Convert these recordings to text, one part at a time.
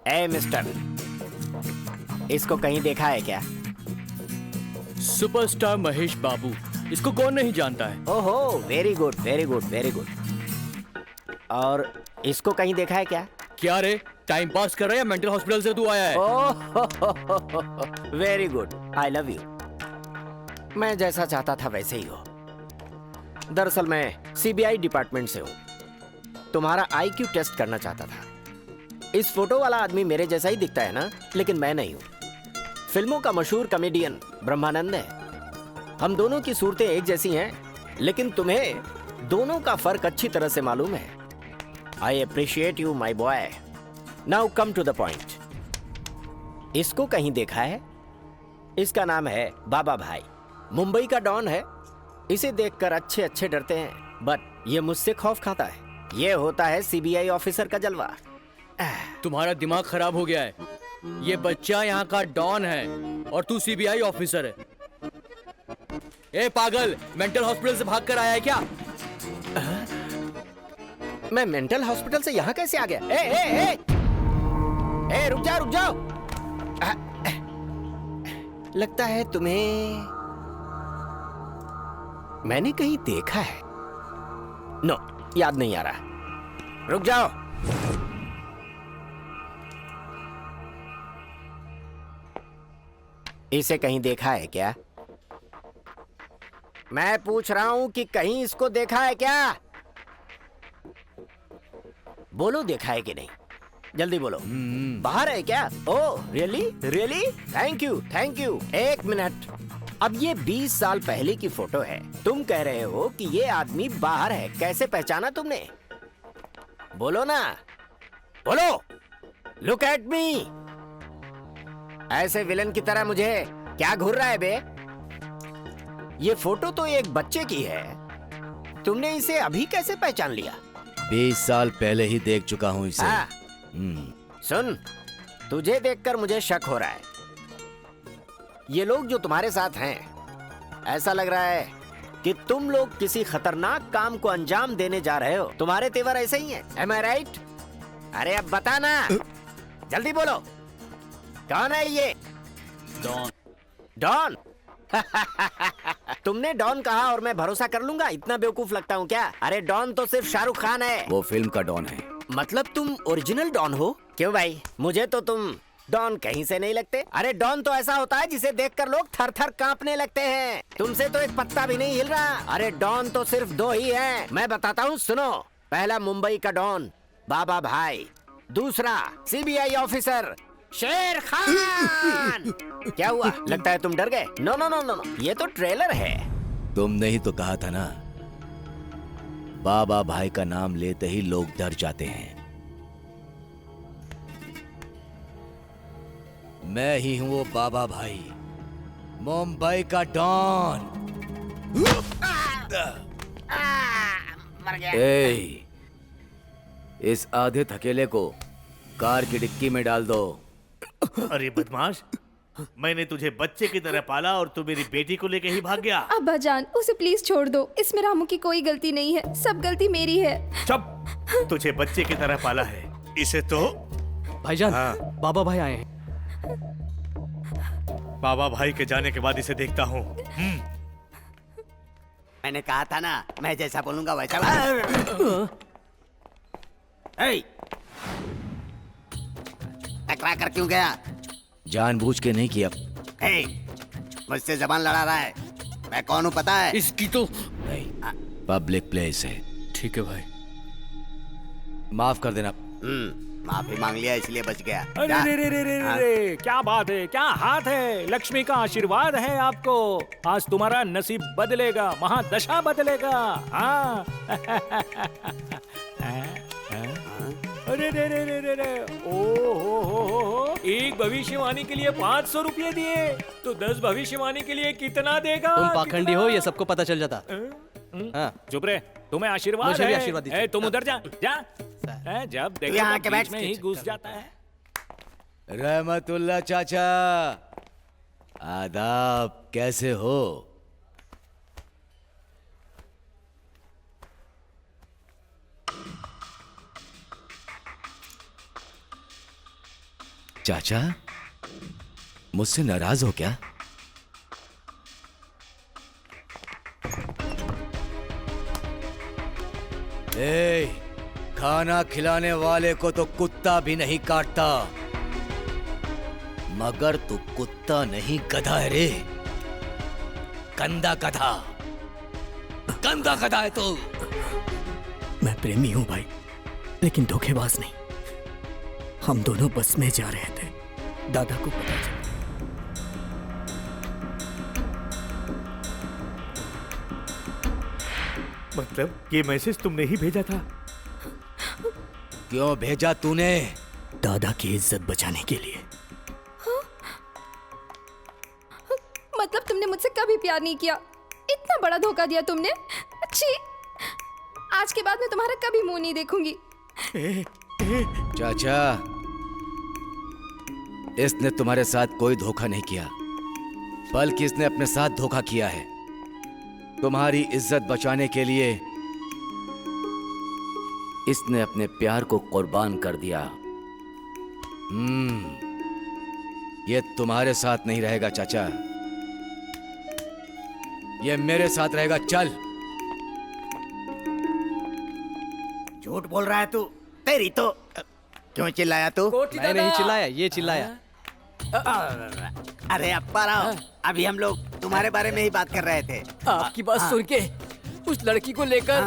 ए mister, इसको कहीं देखा है क्या? सुपरस्टार महेश बाबू, इसको कौन नहीं जानता है? ओहो, very good very good very good. और इसको कहीं देखा है क्या? क्या रे, टाइम पास कर रहा है या मेंटल हॉस्पिटल से तू आया है? Oh very good, I love you. मैं जैसा चाहता था वैसे ही हो। दरअसल मैं सीबीआई डिपार्टमेंट से हूँ। तुम्हारा आईक्यू टेस्ट करना चाहता था। इस फोटो वाला आदमी मेरे जैसा ही दिखता है ना, लेकिन मैं नहीं हूँ। फिल्मों का मशहूर कॉमेडियन ब्रह्मानंद है। हम दोनों की सूरतें एक जैसी हैं, लेकिन तुम्हें दोनों का फर्क अच्छी तरह से मालूम है। I appreciate you my boy. Now come to the point. इसको कहीं देखा है? इसका नाम है बाबा भाई। मुंबई का डॉन है। इसे देखकर अच्छे अच्छे डरते हैं, बट ये मुझसे खौफ खाता है। ये होता है सीबीआई ऑफिसर का जलवा। तुम्हारा दिमाग खराब हो गया है। ये बच्चा यहाँ का डॉन है और तू सीबीआई ऑफिसर है। ए पागल, मेंटल हॉस्पिटल से भाग कर आया है क्या? मैं मेंटल हॉस्पिटल से यहाँ कैसे आ गया? ए, रुक जाओ रुक जाओ। लगता है तुम्हें मैंने कहीं देखा है। नो, याद नहीं आ रहा। रुक जाओ। इसे कहीं देखा है क्या? मैं पूछ रहा हूं कि कहीं इसको देखा है क्या? बोलो, देखा है कि नहीं? जल्दी बोलो। बाहर है क्या? Oh really really, thank you thank you. एक मिनट, अब ये 20 साल पहले की फोटो है। तुम कह रहे हो कि ये आदमी बाहर है, कैसे पहचाना तुमने? बोलो ना, बोलो। Look at me. ऐसे विलन की तरह मुझे क्या घूर रहा है बे? ये फोटो तो एक बच्चे की है। तुमने इसे अभी कैसे पहचान लिया? 20 साल पहले ही देख चुका हूँ इसे। हाँ। सुन, तुझे देखकर मुझे शक हो रहा है। ये लोग जो तुम्हारे साथ हैं, ऐसा लग रहा है कि तुम लोग किसी खतरनाक काम को अंजाम देने जा रहे हो। तुम्हारे तेवर ऐसे ही हैं, am I right? अरे अब बता ना, जल्दी बोलो। कौन है ये? डॉन। डॉन? तुमने डॉन कहा और मैं भरोसा कर लूंगा? इतना बेवकूफ लगता हूँ क्या? अरे डॉन तो सिर्फ शाहरुख खान है। वो फिल्म का डॉन है। मतलब तुम ओरिजिनल डॉन हो? क्यों भाई, मुझे तो तुम डॉन कहीं से नहीं लगते। अरे डॉन तो ऐसा होता है जिसे देखकर लोग थर थर कांपने लगते हैं। तुमसे तो एक पत्ता भी नहीं हिल रहा। अरे डॉन तो सिर्फ 2 ही हैं। मैं बताता हूँ, सुनो। पहला मुंबई का डॉन बाबा भाई, दूसरा सीबीआई ऑफिसर शेर खान। क्या हुआ, लगता है तुम डर गए? No no no no no, ये तो ट्रेलर है। तुमने ही तो कहा था ना, बाबा भाई का नाम लेते ही लोग डर जाते हैं। मैं ही हूं वो बाबा भाई, मुंबई का डॉन। मर गया। ए, इस आधे थकेले को कार की डिक्की में डाल दो। अरे बदमाश, मैंने तुझे बच्चे की तरह पाला और तू मेरी बेटी को लेके ही भाग गया। अब्बा जान, उसे प्लीज छोड़ दो। इसमें रामू की कोई गलती नहीं है, सब गलती मेरी है। चुप, तुझे बच्चे की तरह पाला है, इसे तो। भाईजान, हाँ। बाबा भाई आए हैं। बाबा भाई के जाने के बाद इसे देखता हूँ। मैंने कहा था ना, मैं जैसा बोलूंगा वैसा। टकरा कर क्यों गया? जानबूझ के नहीं किया। मुझसे जबान लड़ा रहा है। मैं कौन हूँ पता है? इसकी तो नहीं, पब्लिक प्लेस है। ठीक है भाई। माफ कर देना। माफी मांग लिया इसलिए बच गया। अरे रे रे रे रे रे रे, क्या बात है, क्या हाथ है। लक्ष्मी का आशीर्वाद है आपको। आज तुम्हारा नसीब बदलेगा, महादशा बदलेगा। हाँ। अरे रे रे रे रे रे, ओ हो। एक भविष्यवाणी के लिए 500 रुपये दिए, तो 10 भविष्यवाणी के लिए कितना देगा? तुम पाखंडी हो, ये सबको पता चल जाता। हाँ। चुप रहे, तुम्हें आशीर्वाद मुझे भी है। आशीर्वाद दीजिए। तुम उधर जा जा। जब देखो यहाँ के बीच बैठ में ही घुस जाता है। रहमतुल्ला चाचा, आदाब, कैसे हो? चाचा, मुझसे नाराज हो क्या? ए, खाना खिलाने वाले को तो कुत्ता भी नहीं काटता, मगर तू कुत्ता नहीं गधा है रे, गंदा गधा, गंदा गधा है तू। मैं प्रेमी हूं भाई, लेकिन धोखेबाज नहीं। हम दोनों बस में जा रहे थे, दादा को पता चला। मतलब ये मैसेज तुमने ही भेजा था? क्यों भेजा तूने? दादा की इज्जत बचाने के लिए। मतलब तुमने मुझसे कभी प्यार नहीं किया, इतना बड़ा धोखा दिया तुमने। अच्छी, आज के बाद मैं तुम्हारा कभी मुंह नहीं देखूंगी। चाचा, इसने तुम्हारे साथ कोई धोखा नहीं किया, बल्कि इसने अपने साथ धोखा किया है। तुम्हारी इज्जत बचाने के लिए इसने अपने प्यार को कुर्बान कर दिया। ये तुम्हारे साथ नहीं रहेगा चाचा, ये मेरे साथ रहेगा। चल। झूठ बोल रहा है तू, तेरी तो। क्यों चिल्लाया तू? मैं नहीं चिल्लाया, ये चिल्लाया। अरे अप्पा राव, अभी हम लोग तुम्हारे बारे में ही बात कर रहे थे। आपकी बात सुन के उस लड़की को लेकर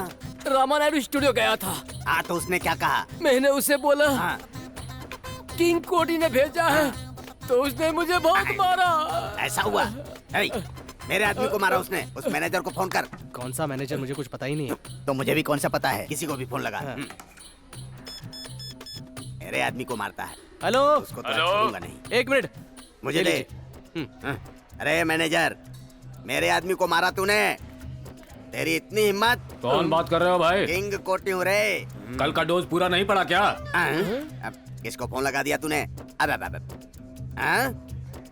रामा नायडू स्टूडियो गया था। हाँ, तो उसने क्या कहा? मैंने उसे बोला हाँ। किंग कोटी ने भेजा है, तो उसने मुझे बहुत मारा। ऐसा हुआ? ऐ, मेरे आदमी को मारा उसने। उस मैनेजर को फोन कर। कौन सा मैनेजर, मुझे कुछ पता ही नहीं है। तो मुझे भी कौन सा पता है, किसी को भी फोन लगा। मेरे आदमी को मारता है, हेलो, उसको तो छोड़ूंगा नहीं। एक मिनट, मुझे दे। अरे मैनेजर, मेरे आदमी को मारा तूने, तेरी इतनी हिम्मत? कौन बात कर रहे हो भाई? किंग कोटी हूँ रे। कल का डोज पूरा नहीं पड़ा क्या? अब किसको फोन लगा दिया तूने? अब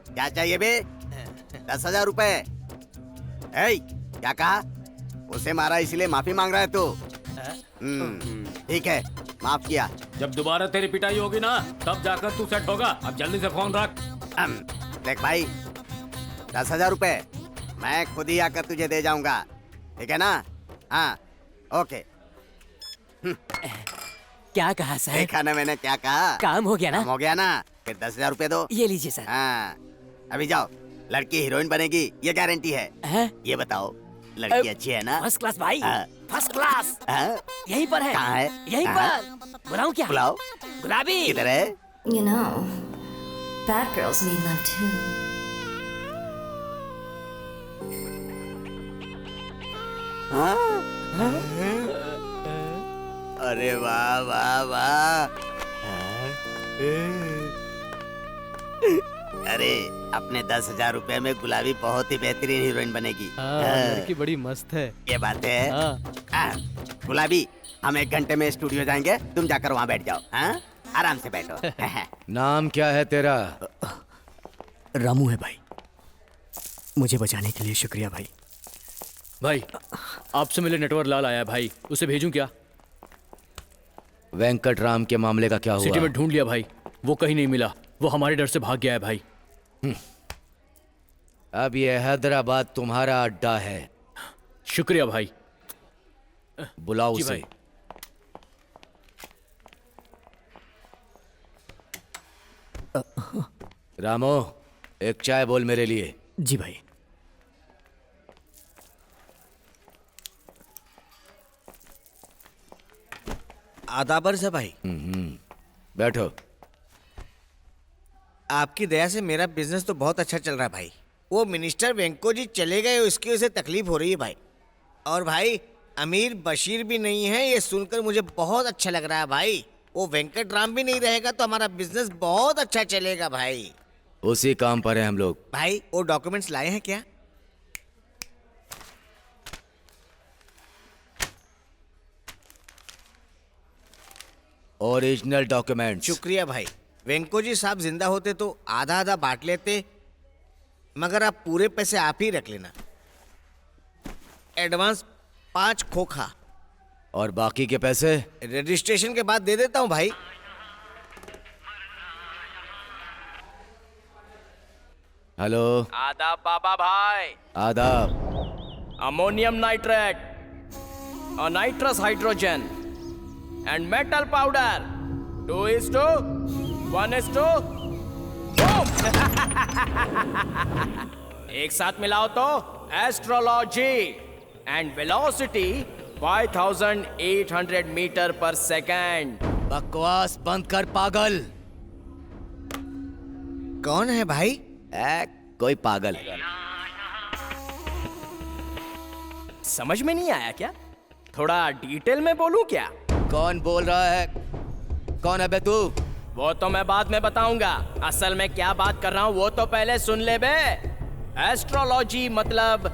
क्या चाहिए बे? 10,000 रुपए। क्या कहा? उसे मारा इसलिए माफी मांग रहा है तू? ठीक है, माफ किया। जब दोबारा तेरी पिटाई होगी ना, तब जाकर तू सेट होगा। अब जल्दी से फोन रख। देख भाई, 10,000 रुपए मैं खुद ही आकर तुझे दे जाऊंगा, ठीक है ना? हाँ, ओके। क्या कहा सर? देखा ना मैंने क्या कहा? काम हो गया ना? काम हो गया ना? फिर 10,000 रुपए दो। ये लीजिए सर। हाँ, अभी जाओ। लड़की हीरोइन बनेगी, ये गारंटी है। ये बताओ, लड़की अच्छी है ना? फर्स्ट क्लास भाई, हाँ। First class. हाँ? यहीं पर है। कहाँ है? यहीं कहाँ? पर। बुलाऊं क्या? बुलाओ। गुलाबी। किधर है? You know, bad girls need love too. अरे वाह वाह वाह। अरे अपने 10,000 रुपए में गुलाबी बहुत ही बेहतरीन हीरोइन बनेगी। लड़की बड़ी मस्त है। ये बात है। गुलाबी, हम 1 घंटे में स्टूडियो जाएंगे, तुम जाकर वहाँ बैठ जाओ। हाँ? आराम से बैठो। नाम क्या है तेरा? रामू है भाई। मुझे बचाने के लिए शुक्रिया भाई। भाई, आपसे मिले नेटवर्क लाल आया है भाई, उसे भेजूं क्या? वेंकट राम के मामले का क्या हुआ? सिटी में ढूंढ लिया भाई, वो कहीं नहीं मिला। वो हमारे डर से भाग गया है भाई। अब ये हैदराबाद तुम्हारा अड्डा है। शुक्रिया भाई। बुलाओ जी उसे। भाई। रामो, एक चाय बोल मेरे लिए। जी भाई। आदाबर से भाई। बैठो। आपकी दया से मेरा बिजनेस तो बहुत अच्छा चल रहा है भाई। वो मिनिस्टर वेंको जी चले गए, उसकी वजह से तकलीफ हो रही है भाई। और भाई अमीर बशीर भी नहीं है, ये सुनकर मुझे बहुत अच्छा लग रहा है भाई। वो वेंकट राम भी नहीं रहेगा तो हमारा बिजनेस बहुत अच्छा चलेगा भाई। उसी काम पर है हम लोग। भाई वो डॉक्यूमेंट्स लाए हैं क्या? Original documents. शुक्रिया भाई। वेंको जी साहब जिंदा होते तो आधा आधा बांट लेते, मगर आप पूरे पैसे आप ही रख लेना। एडवांस 5 खोखा और बाकी के पैसे रजिस्ट्रेशन के बाद दे देता हूँ भाई। हेलो। आदाब बाबा भाई। आदाब। अमोनियम नाइट्रेट और nitrous hydrogen and metal powder 2:1:2 एक साथ मिलाओ तो एस्ट्रोलॉजी एंड वेलोसिटी 5800 मीटर पर सेकेंड। बकवास बंद कर पागल। कौन है भाई? कोई पागल। समझ में नहीं आया क्या? थोड़ा डिटेल में बोलूं क्या? कौन बोल रहा है? कौन है बे तू? वो तो मैं बाद में बताऊंगा। असल में क्या बात कर रहा हूं वो तो पहले सुन ले बे। एस्ट्रोलॉजी मतलब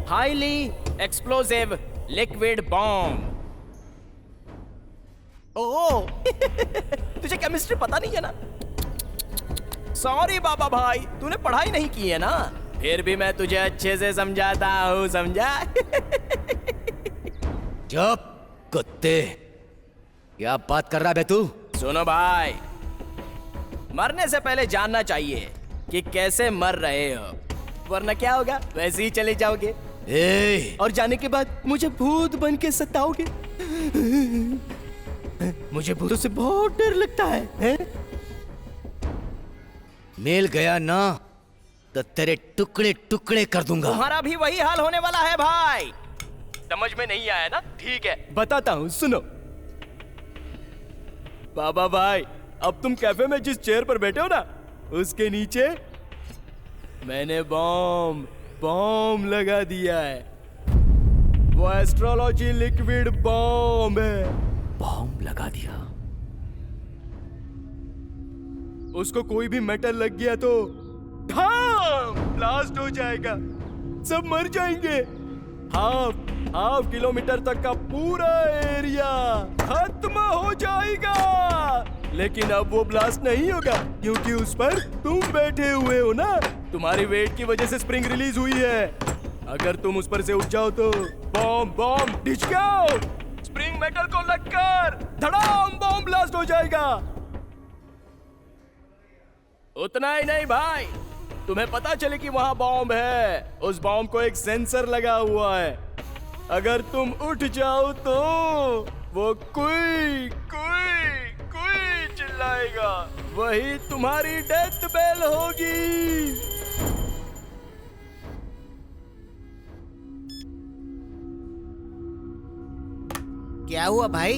हाईली एक्सप्लोसिव लिक्विड बॉम्ब। ओह तुझे केमिस्ट्री पता नहीं है ना? सॉरी बाबा भाई, तूने पढ़ाई नहीं की है ना? फिर भी मैं तुझे अच्छे से समझाता हूँ, समझा? चुप कुत्ते। क्या बात कर रहा है बे तू? सुनो भाई, मरने से पहले जानना चाहिए कि कैसे मर रहे हो, वरना क्या होगा? वैसे ही चले जाओगे और जाने के बाद मुझे भूत बन के सताओगे। मुझे भूतों से बहुत डर लगता है? मिल गया ना तो तेरे टुकड़े टुकड़े कर दूंगा। तुम्हारा भी वही हाल होने वाला है भाई। समझ में नहीं आया ना? ठीक है बताता हूँ, सुनो। बाबा भाई, अब तुम कैफे में जिस चेयर पर बैठे हो ना, उसके नीचे मैंने बॉम्ब लगा दिया है। वो एस्ट्रोलॉजी लिक्विड बॉम्ब है। बॉम्ब लगा दिया? उसको कोई भी मेटल लग गया तो ब्लास्ट हो जाएगा, सब मर जाएंगे। हाफ किलोमीटर तक का पूरा एरिया खत्म हो जाएगा। लेकिन अब वो ब्लास्ट नहीं होगा क्योंकि उस पर तुम बैठे हुए हो ना। तुम्हारी वेट की वजह से स्प्रिंग रिलीज हुई है। अगर तुम उस पर से उठ जाओ तो बॉम्ब डिच जाओ, स्प्रिंग मेटल को लगकर धड़ाम बॉम्ब ब्लास्ट हो जाएगा। उतना ही नहीं भाई, तुम्हें पता चले कि वहां बॉम्ब है, उस बॉम्ब को एक सेंसर लगा हुआ है। अगर तुम उठ जाओ तो वो कुई चिल्लाएगा, वही तुम्हारी डेथ बेल होगी। क्या हुआ भाई?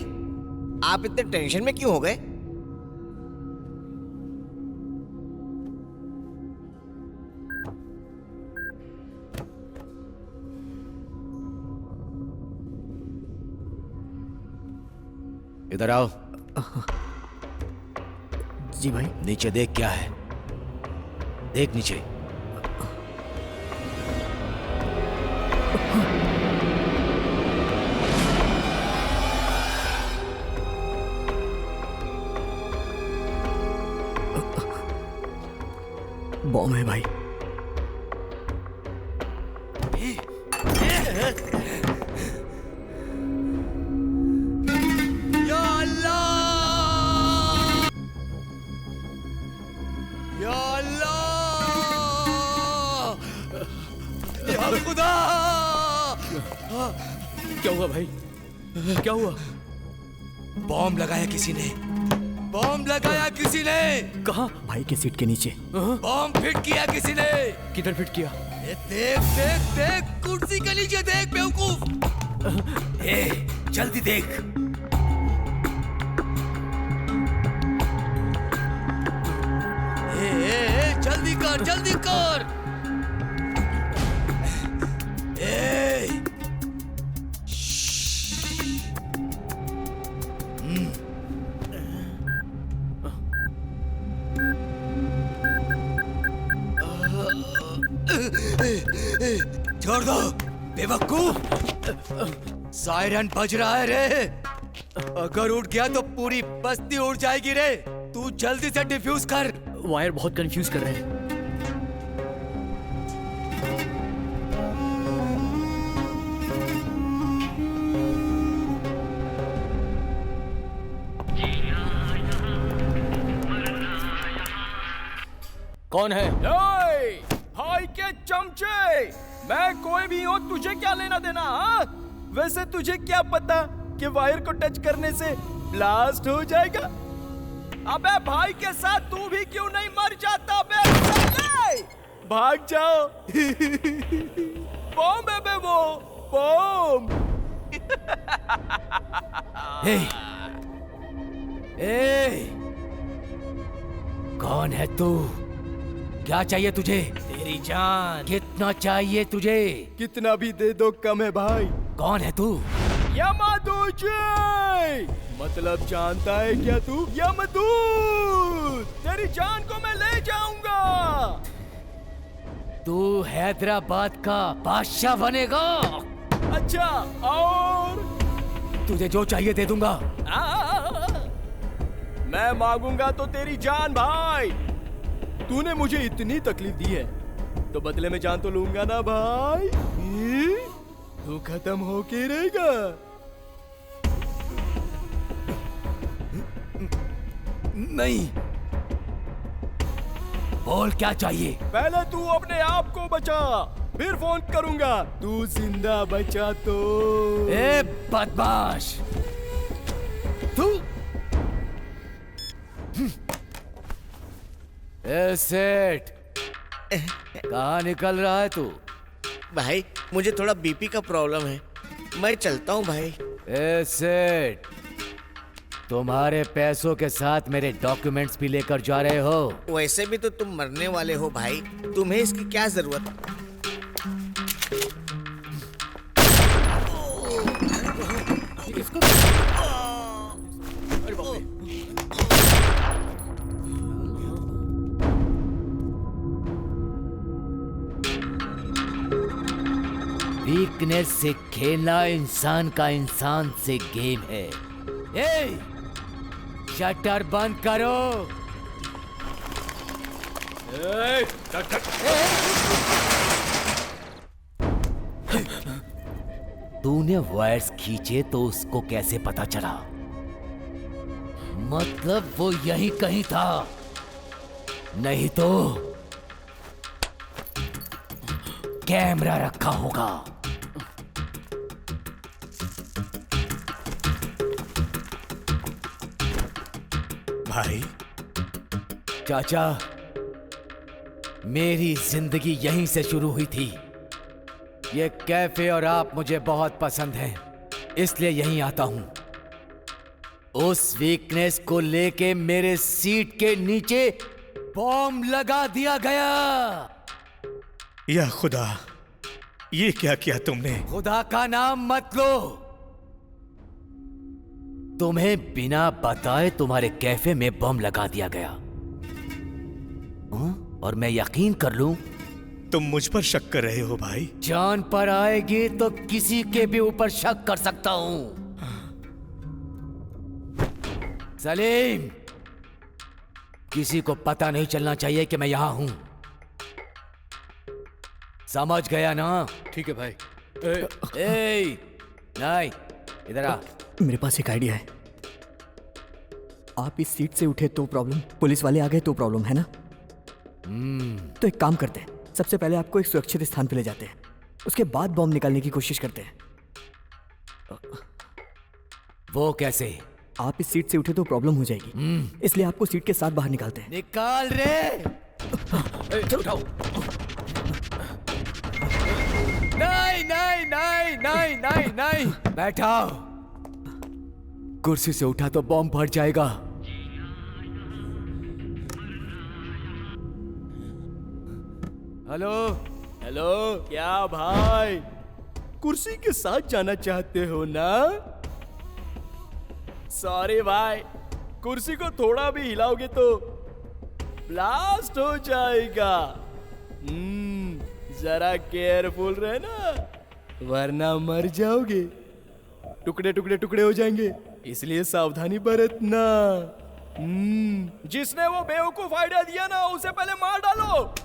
आप इतने टेंशन में क्यों हो गए? इधर आओ। जी भाई। नीचे देख, क्या है? देख नीचे। बॉम्ब है भाई। या अल्लाह! या अल्लाह! या खुदा! क्या हुआ भाई? क्या हुआ? बॉम्ब लगाया किसी ने। बॉम्ब लगाया किसी ने। कहाँ? भाई के सीट के नीचे। बॉम्ब फिट किया किसी ने। किधर फिट किया? देख देख देख, कुर्सी के नीचे देख बेवकूफ। जल्दी देख। जल्दी कर, जल्दी कर। छोड़ दो बेवकूफ। सायरन बज रहा है रे। अगर उठ गया तो पूरी बस्ती उड़ जाएगी रे। तू जल्दी से डिफ्यूज कर। वायर बहुत कंफ्यूज कर रहे हैं। कौन है? ओए! मैं कोई भी हो, तुझे क्या लेना देना? हाँ, वैसे तुझे क्या पता कि वायर को टच करने से ब्लास्ट हो जाएगा? अबे भाई के साथ तू भी क्यों नहीं मर जाता? बे भाग जाओ। बॉम्ब है बे, वो बॉम्ब। कौन है तू? क्या चाहिए तुझे? तेरी जान। कितना चाहिए तुझे? कितना भी दे दो कम है भाई। कौन है तू? यमदूत। मतलब जानता है क्या तू? यमदूत। तेरी जान को मैं ले जाऊंगा। तू हैदराबाद का बादशाह बनेगा। अच्छा, और तुझे जो चाहिए दे दूंगा। मैं मांगूंगा तो तेरी जान भाई। तूने मुझे इतनी तकलीफ दी है तो बदले में जान तो लूंगा ना भाई। तू खत्म होके रहेगा। नहीं, बोल क्या चाहिए? पहले तू अपने आप को बचा, फिर फोन करूंगा। तू जिंदा बचा तो। ए बदमाश, तू सेठ, कहाँ निकल रहा है तू? भाई मुझे थोड़ा बीपी का प्रॉब्लम है, मैं चलता हूँ भाई। ए सेठ, तुम्हारे पैसों के साथ मेरे डॉक्यूमेंट्स भी लेकर जा रहे हो? वैसे भी तो तुम मरने वाले हो भाई, तुम्हें इसकी क्या जरूरत? वीकनेस से खेलना इंसान का इंसान से गेम है। ए, शटर बंद करो। तूने वायर्स खींचे तो उसको कैसे पता चला? मतलब वो यहीं कहीं था, नहीं तो कैमरा रखा होगा। भाई, चाचा, मेरी जिंदगी यहीं से शुरू हुई थी। ये कैफे और आप मुझे बहुत पसंद हैं, इसलिए यहीं आता हूं। उस वीकनेस को लेके मेरे सीट के नीचे बॉम्ब लगा दिया गया। या खुदा, ये क्या किया तुमने? खुदा का नाम मत लो। तुम्हें बिना बताए तुम्हारे कैफे में बम लगा दिया गया। और मैं यकीन कर लूं? तुम मुझ पर शक कर रहे हो भाई? जान पर आएगी तो किसी के भी ऊपर शक कर सकता हूं। सलीम, किसी को पता नहीं चलना चाहिए कि मैं यहां हूं। समझ गया ना? ठीक है भाई। नहीं, इधर आ। मेरे पास एक आइडिया है। आप इस सीट से उठे तो प्रॉब्लम, पुलिस वाले आ गए तो प्रॉब्लम है ना? तो एक काम करते हैं, सबसे पहले आपको एक सुरक्षित स्थान पे ले जाते हैं, उसके बाद बॉम्ब निकालने की कोशिश करते हैं। वो कैसे? आप इस सीट से उठे तो प्रॉब्लम हो जाएगी, इसलिए आपको सीट के साथ बाहर निकालते हैं। निकाल रे। उठाओ। नहीं नहीं नहीं नहीं नहीं नहीं, बैठाओ। कुर्सी से उठा तो बॉम्ब फट जाएगा। हेलो हेलो, क्या भाई कुर्सी के साथ जाना चाहते हो ना? सॉरी भाई, कुर्सी को थोड़ा भी हिलाओगे तो ब्लास्ट हो जाएगा। जरा केयरफुल रहना, वरना मर जाओगे। टुकड़े टुकड़े टुकड़े हो जाएंगे, इसलिए सावधानी बरतना। जिसने वो बेवकूफ आइडिया दिया ना, उसे पहले मार डालो।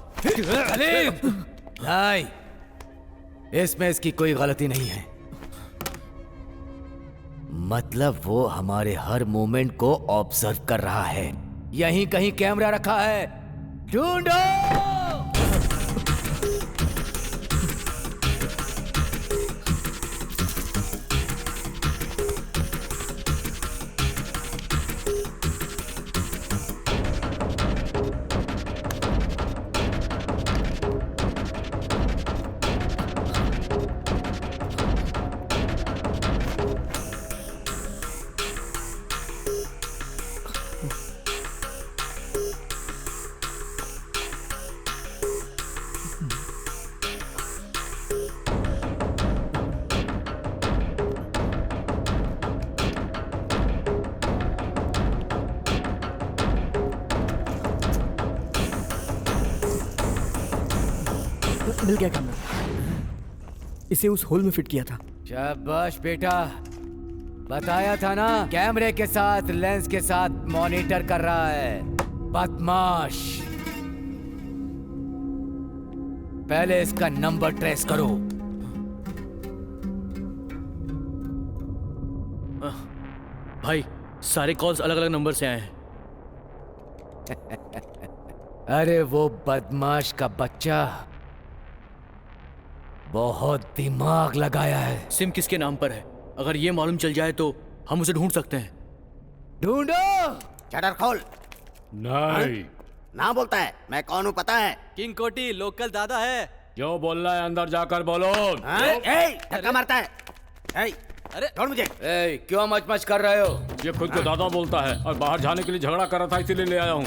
नहीं, इसमें इसकी कोई गलती नहीं है। मतलब वो हमारे हर मूवमेंट को ऑब्जर्व कर रहा है। यहीं कहीं कैमरा रखा है, ढूंढो। पागल क्या काम था? इसे उस होल में फिट किया था। शाबाश बेटा, बताया था ना, कैमरे के साथ लेंस के साथ मॉनिटर कर रहा है, बदमाश। पहले इसका नंबर ट्रेस करो। भाई सारे कॉल्स अलग अलग नंबर से आए हैं। अरे वो बदमाश का बच्चा बहुत दिमाग लगाया है। सिम किसके नाम पर है? अगर ये मालूम चल जाए तो हम उसे ढूंढ सकते हैं। ढूंढो। शटर खोल। नहीं, ना बोलता है, मैं कौन हूँ पता है? किंग कोटी लोकल दादा है। जो बोल रहा है अंदर जाकर बोलो। धक्का मारता है। अरे छोड़ मुझे। क्यों मच मच कर रहे हो? ये खुद को दादा बोलता है और बाहर जाने के लिए झगड़ा कर रहा था, इसीलिए ले आया हूँ।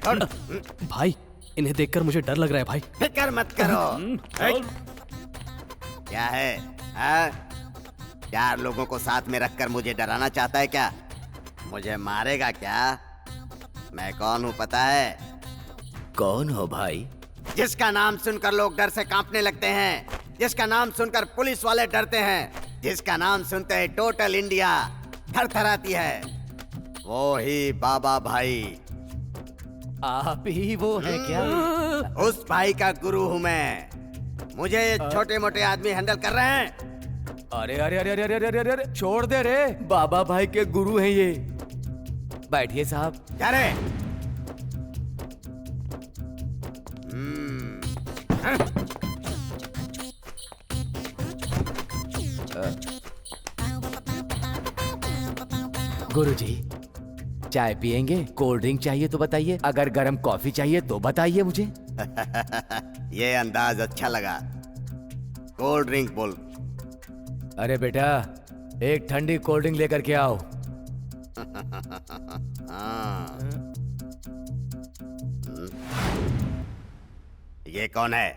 छोड़। भाई इन्हें देखकर मुझे डर लग रहा है भाई। फिक्र मत करो। क्या है? हाँ? 4 लोगों को साथ में रखकर मुझे डराना चाहता है क्या? मुझे मारेगा क्या? मैं कौन हूँ पता है? कौन हो भाई? जिसका नाम सुनकर लोग डर से कांपने लगते हैं, जिसका नाम सुनकर पुलिस वाले डरते हैं, जिसका नाम सुनते ही टोटल इंडिया थरथराती है, वो ही बाबा भाई। आप ही वो है क्या? उस भाई का गुरु हूँ मैं। मुझे ये छोटे मोटे आदमी हैंडल कर रहे हैं। अरे अरे अरे अरे अरे अरे अरे छोड़ दे रे, बाबा भाई के गुरु हैं ये। बैठिए साहब। क्या रे? गुरुजी, चाय पियेंगे? कोल्ड ड्रिंक चाहिए तो बताइए, अगर गर्म कॉफी चाहिए तो बताइए मुझे। ये अंदाज अच्छा लगा। कोल्ड ड्रिंक बोल। अरे बेटा, एक ठंडी कोल्ड ड्रिंक लेकर के आओ। ये कौन है?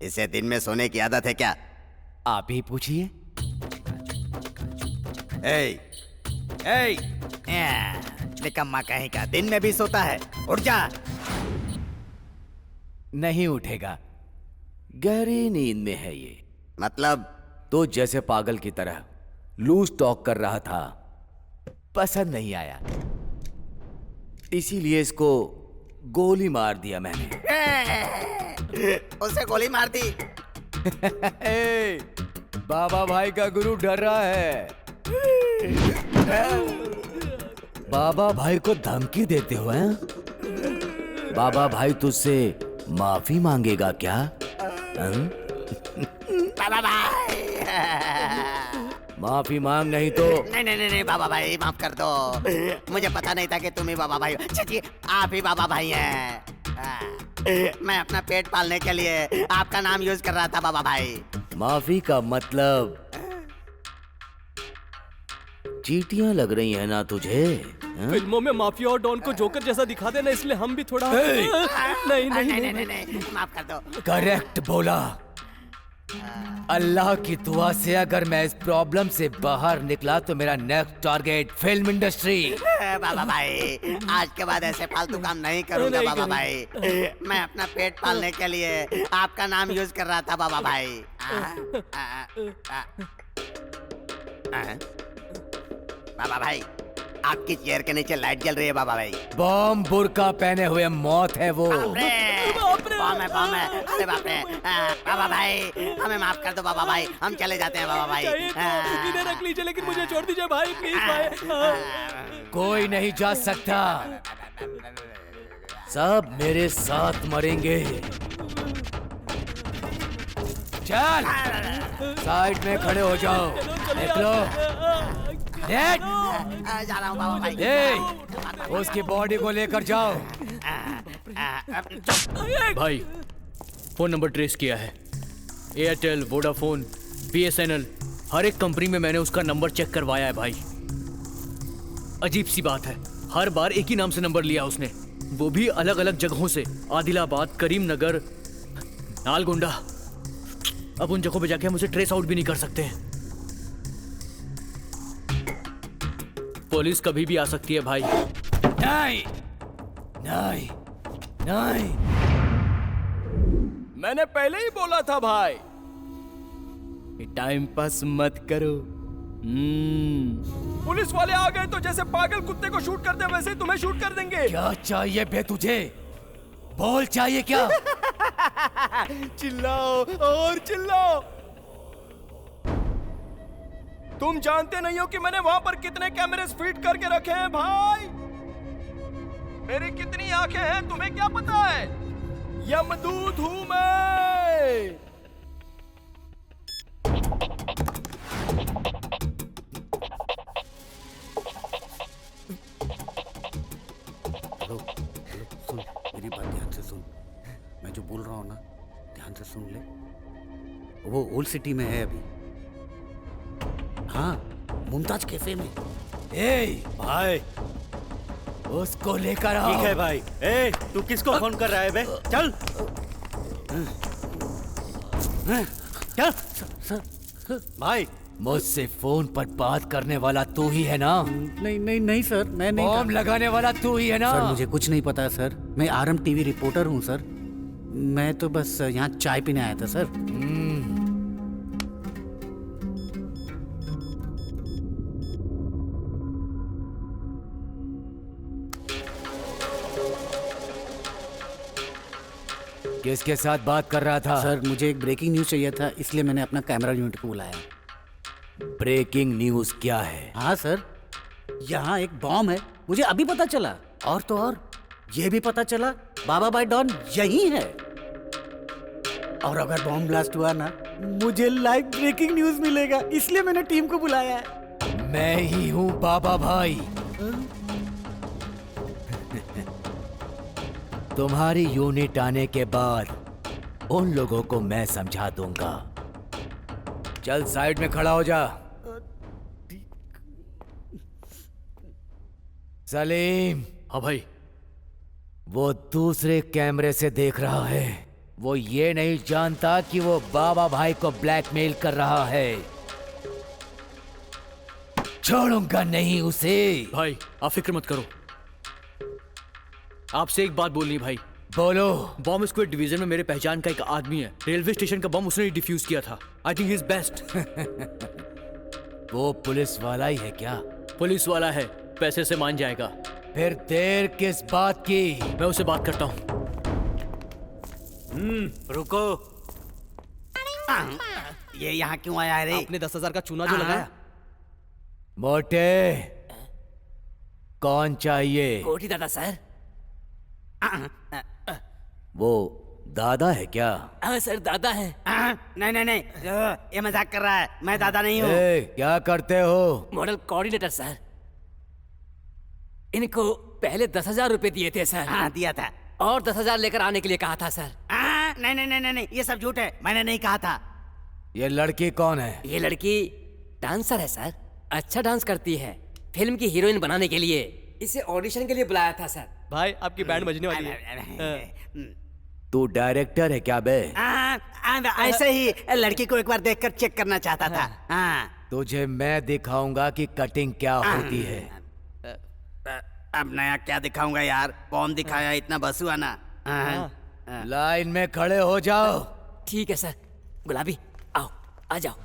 इसे दिन में सोने की आदत है क्या? आप ही पूछिए। निकम्मा कहीं का, दिन में भी सोता है। उठ जा। नहीं उठेगा, गहरी नींद में है ये। मतलब? तो जैसे पागल की तरह लूज टॉक कर रहा था, पसंद नहीं आया, इसीलिए इसको गोली मार दिया मैंने। उसे गोली मार दी? बाबा भाई का गुरु डर रहा है। बाबा भाई को धमकी देते हो हैं? बाबा भाई तुझसे माफी मांगेगा क्या? बाबा भाई। माफी मांग, नहीं तो। नहीं बाबा भाई, माफ कर दो। मुझे पता नहीं था कि तुम ही बाबा भाई हो। जी, आप ही बाबा भाई हैं। मैं अपना पेट पालने के लिए आपका नाम यूज कर रहा था बाबा भाई। माफी का मतलब चीटियां लग रही है ना तुझे? फिल्मों में माफिया और डॉन को जोकर जैसा दिखा देना, इसलिए हम भी थोड़ा नहीं, माफ कर दो। करेक्ट बोला। अल्लाह की दुआ से अगर मैं इस प्रॉब्लम से बाहर निकला तो मेरा नेक्स्ट टारगेट फिल्म इंडस्ट्री। बाबा भाई, आज के बाद ऐसे फालतू काम नहीं करूंगा बाबा भाई। मैं अपना पेट पालने के लिए आपका नाम यूज कर रहा था बाबा भाई। बाबा भाई, आपकी चेयर के नीचे लाइट जल रही है बाबा भाई। बॉम्ब बुर्का पहने हुए मौत है वो। बॉम्ब है। अरे बाप रे। बाबा भाई, हमें माफ कर दो बाबा भाई, हम चले जाते हैं बाबा भाई। रख लीजिए, लेकिन मुझे छोड़ दीजिए भाई, प्लीज भाई। कोई नहीं जा सकता, सब मेरे साथ मरेंगे। चल, साइड में खड़े हो जाओ। निकलो। जा रहा हूँ बाबा भाई। उसकी बॉडी को लेकर जाओ। भाई, फोन नंबर ट्रेस किया है। एयरटेल, वोडाफोन, BSNL, हर एक कंपनी में मैंने उसका नंबर चेक करवाया है भाई। अजीब सी बात है, हर बार एक ही नाम से नंबर लिया उसने, वो भी अलग अलग जगहों से। आदिलाबाद, करीमनगर, नालगोंडा। अब उन जगहों पे जाके हम उसे ट्रेस आउट भी नहीं कर सकते हैं। पुलिस कभी भी आ सकती है भाई। नहीं, नहीं, मैंने पहले ही बोला था भाई, ये टाइम पास मत करो। पुलिस वाले आ गए तो जैसे पागल कुत्ते को शूट करते वैसे ही तुम्हें शूट कर देंगे। क्या चाहिए बे तुझे? बोल, चाहिए क्या? चिल्लाओ और चिल्लाओ। तुम जानते नहीं हो कि मैंने वहां पर कितने कैमरे फिट करके रखे हैं भाई। मेरी कितनी आंखें हैं तुम्हें क्या पता है? यमदूत हूं मैं। हेलो हेलो, सुन मेरी बात ध्यान से सुन। मैं जो बोल रहा हूँ ना, ध्यान से सुन ले। वो ओल्ड सिटी में है अभी। हाँ, मुमताज कैफे में। ए भाई उसको लेकर आओ। ठीक है भाई। ए तू किसको फोन कर रहा है बे? चल चल भाई। मुझसे फोन पर बात करने वाला तू ही है ना? नहीं नहीं नहीं सर, मैं नहीं। बॉम्ब लगाने वाला तू ही है ना? सर मुझे कुछ नहीं पता सर। मैं आरएम टीवी रिपोर्टर हूँ सर। मैं तो बस यहाँ चाय पीने आया था सर। किसके साथ बात कर रहा था? सर मुझे एक ब्रेकिंग न्यूज चाहिए था, इसलिए मैंने अपना कैमरा यूनिट को बुलाया। ब्रेकिंग न्यूज क्या है? हाँ सर, यहाँ एक बॉम्ब है, मुझे अभी पता चला। और तो और ये भी पता चला बाबा भाई डॉन यही है। और अगर बॉम्ब ब्लास्ट हुआ ना, मुझे लाइव ब्रेकिंग न्यूज मिलेगा, इसलिए मैंने टीम को बुलाया है। मैं ही हूँ बाबा भाई। तुम्हारी यूनिट आने के बाद उन लोगों को मैं समझा दूंगा। चल साइड में खड़ा हो जा। सलीम। हाँ भाई। वो दूसरे कैमरे से देख रहा है। वो ये नहीं जानता कि वो बाबा भाई को ब्लैकमेल कर रहा है। छोड़ूंगा नहीं उसे। भाई आप फिक्र मत करो। आपसे एक बात बोलनी भाई। बोलो। बॉम्ब स्क्वाड डिवीजन में मेरे पहचान का एक आदमी है। रेलवे स्टेशन का बम उसने ही डिफ्यूज किया था। I think he is best. वो पुलिस वाला ही है क्या? पुलिस वाला है, पैसे से मान जाएगा। फिर देर किस बात की? मैं उससे बात करता हूँ। रुको। ये यहाँ क्यों आया है रे? आपने 10,000 का चूना जो लगाया। मोटे, कौन चाहिए? कोठी दादा सर। वो दादा है क्या? हाँ सर दादा है। नहीं नहीं नहीं, ये मजाक कर रहा है, मैं दादा नहीं हूँ। क्या करते हो? Model coordinator sir. इनको पहले 10,000 रुपए दिए थे सर। हाँ दिया था। और 10,000 लेकर आने के लिए कहा था सर। नहीं नहीं नहीं नहीं, ये सब झूठ है, मैंने नहीं कहा था। ये लड़की कौन है? ये लड़की डांसर है सर, अच्छा डांस करती है। फिल्म की हीरोइन बनाने के लिए इसे ऑडिशन के लिए बुलाया था सर। भाई आपकी बैंड बजने वाली है। तू डायरेक्टर है क्या बे? ऐसे ही लड़की को एक बार देखकर चेक करना चाहता था। तुझे मैं दिखाऊंगा कि कटिंग क्या होती है। अब नया क्या दिखाऊंगा यार, बॉम्ब दिखाया, इतना बसुआ ना। लाइन में खड़े हो जाओ। ठीक है सर। गुलाबी आओ, आ जाओ।